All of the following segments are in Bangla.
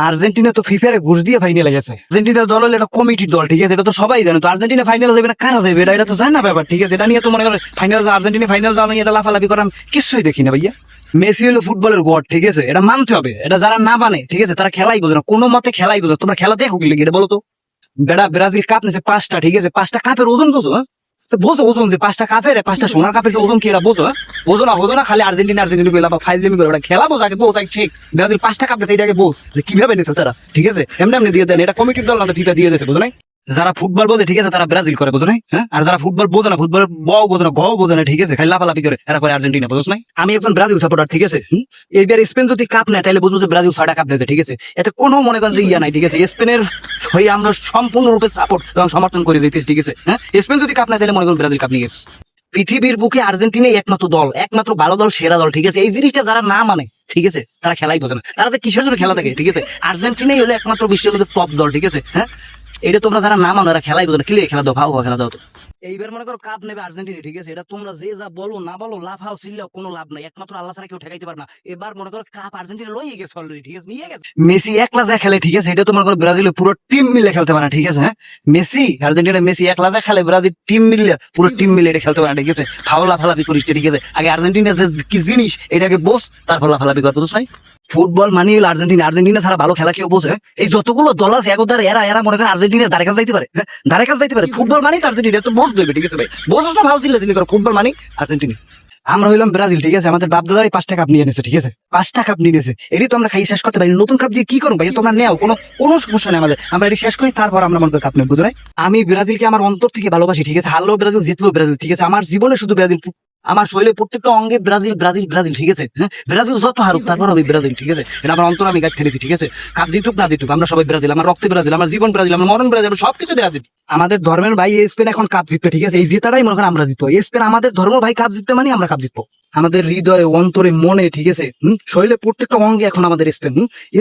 আর্জেন্টিনা তো ফিফারে ঘুষ দিয়ে ফাইনালে গেছে। আর্জেন্টিনার দল হলো একটা কমিটির দল, ঠিক আছে, এটা তো সবাই জানে। তো আর্জেন্টিনা ফাইনালে যাবে না কারা যাবে এটা তো জানা ব্যাপার, ঠিক আছে। এটা নিয়ে তো মনে করেন ফাইনাল আর্জেন্টিনা ফাইনাল যাওয়া নিয়ে এটা লাফালাফি করার কিছুই দেখি না ভাইয়া। মেসি হলো ফুটবলের গড, ঠিক আছে, এটা মানতে হবে। এটা যারা না মানে, ঠিক আছে, তারা খেলাই বোঝে না, কোনো মতে খেলাই বোঝে। তোমরা খেলা দেখো কি লেগে এটা বলো তো। বেড়া ব্রাজিল কাপ নিছে 5টা, ঠিক আছে, 5টা কাপের ওজন বোঝো, হ্যাঁ? বোঝো ওজন যে 5টা কাপের 5টা সোনার কাপের ওজন কি এটা বোঝো, হ্যাঁ? বোঝো না খালি আর্জেন্টিনা কইলা বা ফাইজলামি করে ওটা খেলা বোঝ আগে বোঝ আগে ঠিক। ব্রাজিল 5টা কাপ দিয়েছে এটাকে বোঝ যে কিভাবে নিছে তারা, ঠিক আছে। এমনি দিয়ে দেন, এটা কমিটির দল না তো ফিফা দিয়ে দিয়েছে, বুঝো নাই। যারা ফুটবল বোঝে, ঠিক আছে, তারা ব্রাজিল করে, বুঝো নাই, হ্যাঁ। আর যারা ফুটবল বোঝে না, ফুটবল বও বোঝে না, ঘও বোঝে না, ঠিক আছে, খালি লাফালাফি করে এরা করে আর্জেন্টিনা, বুঝো নাই। আমি একজন ব্রাজিল সাপোর্টার, ঠিক আছে। এইবার স্পেন যদি কাপ নেয় তাহলে বুঝবো যে ব্রাজিল 6টা কাপ দিয়েছে, ঠিক আছে। এতে কোনো মনে করেন যে ইয়া নাই, ঠিক আছে। স্পেনের হয়ে আমরা সম্পূর্ণরূপে সাপোর্ট এবং সমর্থন করে যেতে, ঠিক আছে, হ্যাঁ। স্পেন যদি কাপ নেয় তাহলে মনে করেন ব্রাজিল কাপ নিয়ে গেছে। পৃথিবীর বুকে আর্জেন্টিনাই একমাত্র দল, একমাত্র ভালো দল, সেরা দল, ঠিক আছে। এই জিনিসটা যারা না মানে, ঠিক আছে, তারা খেলাই বোঝে না। তারা যে কিসের জন্য খেলা থাকে, ঠিক আছে। আর্জেন্টিনাই হলো একমাত্র বিশ্বের মধ্যে টপ দল, ঠিক আছে, হ্যাঁ। এটা তোমরা যারা না মানো এরা খেলাই বোঝে না, কি খেলা দাও, ভাও খেলা দাও তো। এইবার মনে করো কাপ নেবে আর্জেন্টিনা, ঠিক আছে। এটা তোমরা যে যা বলো না বলো, লাফাও চিল্লাও, কোনো লাভ নাই। একমাত্র আল্লাহ ছাড়া কেউ ঠেকাইতে পারে না। এবার মনে করো কাপ আর্জেন্টিনা লইয়ে গেছে অলরেডি, ঠিক আছে, নিয়ে গেছে। মেসি একলা যা খেলে, ঠিক আছে, এটা তোমার কোনো ব্রাজিলের পুরো টিম মিলে খেলতে পারে না, ঠিক আছে, হ্যাঁ। মেসি আর্জেন্টিনা মেসি একলা যা খেলে, ব্রাজিল টিম মিলে পুরো টিম মিলে এটা খেলতে পারে না, ঠিক আছে। লাফালাফি করিস, ঠিক আছে। আগে আর্জেন্টিনা যে কি জিনিস এটাকে বোঝ, তারপর লাফালাফি কর, বুঝছ নাই। ফুটবল মানি হলো আর্জেন্টিনা, আর্জেন্টিনা ছাড়া ভালো খেলা কেউ বোঝে। এই যতগুলো দল আছে একদার এরা মনে করেন আর্জেন্টিনার ধারে কাছে যাইতে পারে, ধারে কাছে যাইতে পারে। ফুটবল মানি আর্জেন্টিনা তো বোঝ দেবে, ঠিক আছে ভাই, বোঝো না, ভালো চিল্লা চিল্লি করো। ফুটবল মানি আর্জেন্টিনা। আমরা হইলাম ব্রাজিল, ঠিক আছে। আমাদের বাপ দাদারাই 5টা কাপ নিয়ে নিয়েছে, ঠিক আছে, 5টা কাপ নিয়ে নিয়েছে। এটি তো আমরা খাই শেষ করতে পারি। নতুন কাপ দিয়ে কি করবো ভাই, তোমরা নেও, কোনো সমস্যা নেই আমাদের। আমরা এটি শেষ করি, তারপর আমরা মনে করি কাপ নেই, বুঝো নাই। আমি ব্রাজিলকে আমার অন্তর থেকে ভালোবাসি, ঠিক আছে। হারলেও ব্রাজিল, জিতলেও ব্রাজিল, ঠিক আছে। আমার জীবনে শুধু ব্রাজিল, আমার শরীরে প্রত্যেকটা অঙ্গে ব্রাজিল ব্রাজিল ব্রাজিল, ঠিক আছে, হ্যাঁ। ব্রাজিল যত হারুক তারপর আমি ব্রাজিল, ঠিক আছে। এটা আমার অন্তর, আমি গাছ ঠেলেছি, ঠিক আছে। কাপ জিতুক না জিতুক আমরা সবাই ব্রাজিল। আমার রক্তে ব্রাজিল, আমার জীবন ব্রাজিল, আমার মরণ ব্রাজিল, সবকিছু ব্রাজিল। আমাদের ধর্মের ভাই স্পেন এখন কাপ জিতবে, ঠিক আছে। এই জেতাটাই মনে করেন আমরা জিতবো। স্পেন আমাদের ধর্ম ভাই, কাপ জিততে মানে আমরা কাপ জিতবো। আমাদের হৃদয়ে, অন্তরে, মনে, ঠিক আছে, শরীরে প্রত্যেকটা অঙ্গে এখন আমাদের স্পেন।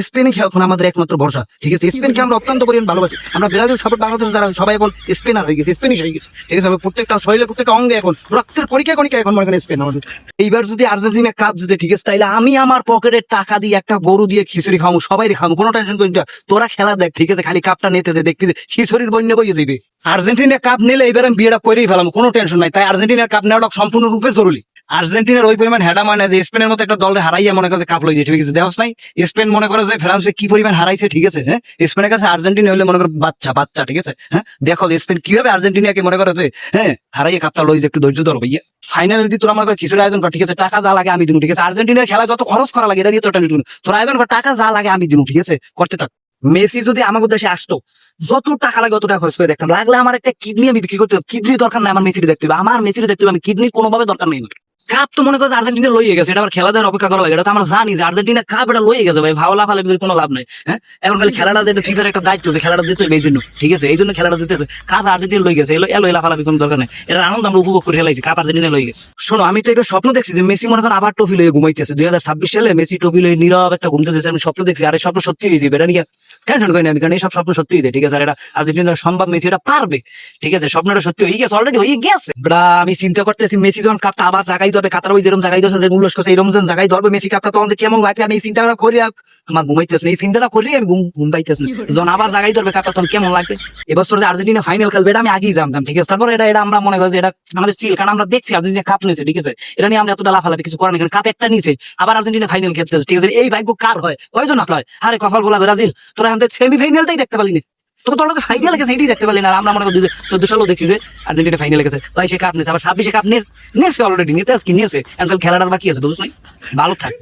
স্পেনে এখন আমাদের একমাত্র ভরসা, ঠিক আছে। স্পেনকে আমরা অত্যন্ত পরিমাণ ভালোবাসি। আমরা ব্রাজিল সাপোর্ট বাংলাদেশ যারা সবাই এখন স্পেনার হয়ে গেছে, স্পেনিশ হয়ে গেছে, ঠিক আছে। প্রত্যেকটা শরীরে প্রত্যেকটা অঙ্গে এখন রক্তের কণিকা কণিকা এখন মনে করেন স্পেন আমাদের। এইবার যদি আর্জেন্টিনা কাপ জিতে, ঠিক আছে, তাইলে আমি আমার পকেটের টাকা দিয়ে একটা গরু দিয়ে খিচুড়ি খাবো, সবাই খাবো, কোনো টেনশন করি না। তোরা খেলা দেখ, ঠিক আছে, খালি কাপটা নিতে দে, দেখবি খিচুড়ির বন্যা বইয়ে যাবে। আর্জেন্টিনা কাপ নিলে এবার আমি বিয়েটা করেই ফেলাম, কোনো টেনশন নাই। তাই আর্জেন্টিনার কাপ নেওয়াটা সম্পূর্ণরূপে জরুরি। আর্জেন্টিনার ওই পরিমাণ হেডা মানে যে স্পেনের মতো একটা দলের হারাইয়া মনে করে কাপ লই যায়, ঠিক আছে। দেখছ নাই স্পেন মনে করে যে ফ্রান্সে কি পরিমাণ হারাইছে, ঠিক আছে, হ্যাঁ। স্পেনের কাছে আর্জেন্টিনা হলে মনে করে বাচ্চা, ঠিক আছে, হ্যাঁ। দেখো স্পেন কিভাবে আর্জেন্টিনাকে মনে করে যে হ্যাঁ হারাইয়া কাপটা লই যে, একটু ধৈর্য ধরো ভাইয়া। ফাইনালে যদি তোরা মনে করে কিছুর আয়োজন কর, ঠিক আছে, টাকা যা লাগে আমি দিন, ঠিক আছে। আর্জেন্টিনার খেলা যত খরচ করা লাগে এটা নিয়ে তো টেনশন, তোর আয়োজন কর, টাকা যা লাগে আমি দিন, ঠিক আছে, করতে থাক। মেসি যদি আমাদের দেশে আসতো, যত টাকা লাগে অত টাকা খরচ করে দেখতাম। লাগলে আমার একটা কিডনি আমি বিক্রি করতে হবে, কিডনি দরকার নাই, আমার মেসিটা দেখতে হবে, আমার মেসিটা দেখতে হবে, আমি কিডনি কোনোভাবে দরকার নেই। কাপ তো মনে করছে আর্জেন্টিনা লইয়ে গেছে, এটা আবার খেলা দেওয়ার অপেক্ষা করা লাগে। এটা তো আমরা জানি যে আর্জেন্টিনা কাপ এটা লইয়ে গেছে ভাই, ভাওলা ফালে কোনো লাভ নাই, হ্যাঁ। এখন খালি খেলাটা যেটা ফিফার একটা দায়িত্ব, যে খেলাটা দিতে হবে এই জন্য, ঠিক আছে, এই জন্য খেলাটা দিতেছে। কাপ আর্জেন্টিনা লই গেছে, এলো লাফালাফি কোনো দরকার নেই। এটা আনন্দ আমরা উপভোগ করে খেলাইছি, কাপ আর্জেন্টিনা লই গেছে। শোনো, আমি তো এবার স্বপ্ন দেখছি যে মেসি মনে করেন আবার ট্রফি লইয়ে ঘুমাইতেছে। 2026 সালে মেসি ট্রফি লইয়ে নীরব একটা ঘুমতেছে, আমি স্বপ্ন দেখছি। আর এই স্বপ্ন সত্যি হয়েছে, এটা নিয়ে টেনশন করি না আমি, কারণ এই সব স্বপ্ন সত্যি হয়েছে, ঠিক আছে। আর এটা আর্জেন্টিনার সম্ভব, মেসি এটা পারবে, ঠিক আছে। স্বপ্নটা সত্যি হয়ে গেছে, অলরেডি হয়ে গেছে। আমি চিন্তা করতেছি মেসি যখন কাপটা আবার জাগাই ধরবে, কাতার ওই যেরকম জাগাই ধরছে, যে উল্লাস করছে, এরকম যখন জাগাই ধরবে মেসি কাপটা, তখন কেমন লাগবে আমি এই চিন্তাটা করি। আমার ঘুমাইতেছে না, এই চিন্তাটা করি আমি ঘুম পাইতেছি। যখন আবার জাগাই ধরবে কাপটা, তখন কেমন লাগবে। এবছর যে আর্জেন্টিনা ফাইনাল খেলবে এটা আমি আগেই জানতাম, ঠিক আছে। তারপর এটা আমরা মনে করি যে এটা আমাদের চিল, কারণ আমরা দেখছি আর্জেন্টিনা কাপ নিয়েছে, ঠিক আছে। এটা নিয়ে আমরা এতটা লাফালাফি কিছু করার কারণ কাপ একটা নিয়েছে, আবার আর্জেন্টিনা ফাইনাল খেলতে, ঠিক আছে। এই ভাগ্য কার হয়, কয়জন হয়? আরে কপাল বলা ব্রাজিল, তোরা এখন সেমিফাইনালটাই দেখতে পারলি না, তোকে তোরা যে ফাইনাল গেছে এটাই দেখতে পারলি না। আমরা মনে করি 2014 সালেও দেখছি যে আর্জেন্টিনা ফাইনালে গেছে, তাই সে কাপ নিয়েছে, আবার 26 কাপ নিয়েছে অলরেডি, নিতে আজকে নিয়েছে। এখন খেলাটার বাকি আছে, বুঝছ নাই। ভালো থাক।